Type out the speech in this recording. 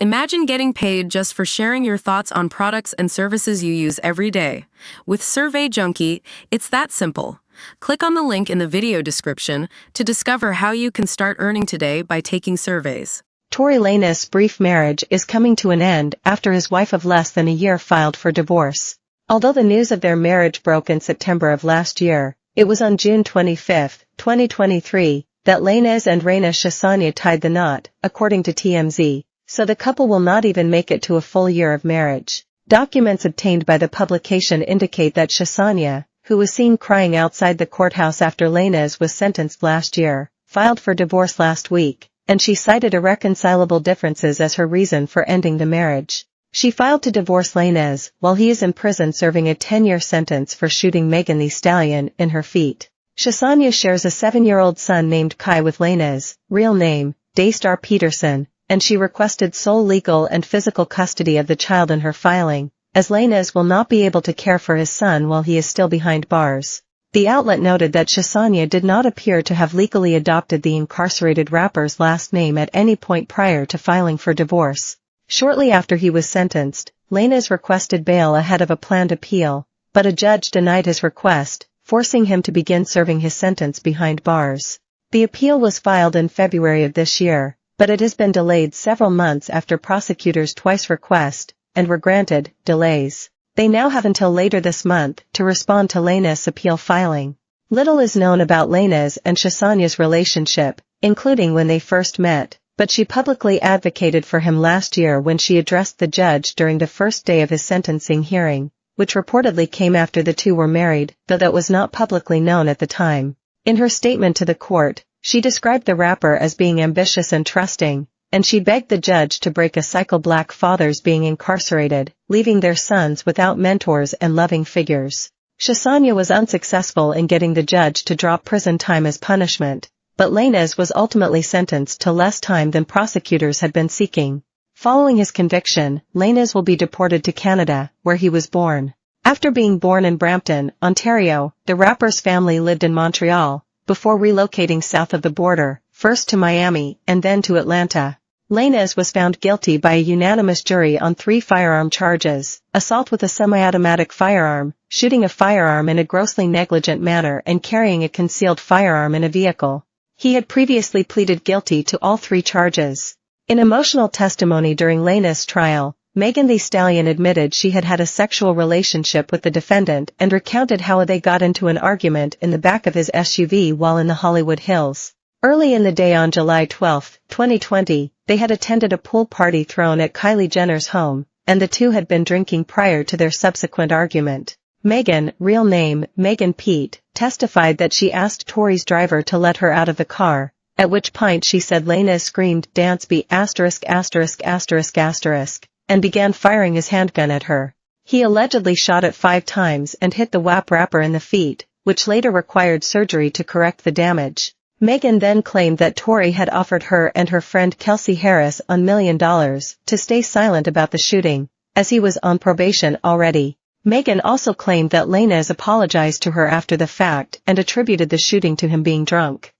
Imagine getting paid just for sharing your thoughts on products and services you use every day. With Survey Junkie, it's that simple. Click on the link in the video description to discover how you can start earning today by taking surveys. Tory Lanez's brief marriage is coming to an end after his wife of less than a year filed for divorce. Although the news of their marriage broke in September of last year, it was on June 25, 2023, that Lanez and Raina Chassagne tied the knot, according to TMZ, so the couple will not even make it to a full year of marriage. Documents obtained by the publication indicate that Chassagne, who was seen crying outside the courthouse after Lanez was sentenced last year, filed for divorce last week, and she cited irreconcilable differences as her reason for ending the marriage. She filed to divorce Lanez while he is in prison serving a 10-year sentence for shooting Megan Thee Stallion in her feet. Chassagne shares a 7-year-old son named Kai with Lanez, real name, Daystar Peterson, and she requested sole legal and physical custody of the child in her filing, as Lanez will not be able to care for his son while he is still behind bars. The outlet noted that Chassagne did not appear to have legally adopted the incarcerated rapper's last name at any point prior to filing for divorce. Shortly after he was sentenced, Lanez requested bail ahead of a planned appeal, but a judge denied his request, forcing him to begin serving his sentence behind bars. The appeal was filed in February of this year, but it has been delayed several months after prosecutors twice requested, and were granted, delays. They now have until later this month to respond to Lanez's appeal filing. Little is known about Lanez and Chassagne's relationship, including when they first met, but she publicly advocated for him last year when she addressed the judge during the first day of his sentencing hearing, which reportedly came after the two were married, though that was not publicly known at the time. In her statement to the court, she described the rapper as being ambitious and trusting, and she begged the judge to break a cycle black fathers being incarcerated, leaving their sons without mentors and loving figures. Chassagne was unsuccessful in getting the judge to drop prison time as punishment, but Lanez was ultimately sentenced to less time than prosecutors had been seeking. Following his conviction, Lanez will be deported to Canada, where he was born. After being born in Brampton, Ontario, the rapper's family lived in Montreal, before relocating south of the border, first to Miami and then to Atlanta. Lanez was found guilty by a unanimous jury on 3 firearm charges: assault with a semi-automatic firearm, shooting a firearm in a grossly negligent manner, and carrying a concealed firearm in a vehicle. He had previously pleaded guilty to all 3 charges. In emotional testimony during Lanez's trial, Megan Thee Stallion admitted she had had a sexual relationship with the defendant and recounted how they got into an argument in the back of his SUV while in the Hollywood Hills. Early in the day on July 12, 2020, they had attended a pool party thrown at Kylie Jenner's home, and the two had been drinking prior to their subsequent argument. Megan, real name, Megan Pete, testified that she asked Tory's driver to let her out of the car, at which point she said Lanez screamed "Dance B**********", and began firing his handgun at her. He allegedly shot it 5 times and hit the WAP rapper in the feet, which later required surgery to correct the damage. Megan then claimed that Tory had offered her and her friend Kelsey Harris $1 million to stay silent about the shooting, as he was on probation already. Megan also claimed that Lanez apologized to her after the fact and attributed the shooting to him being drunk.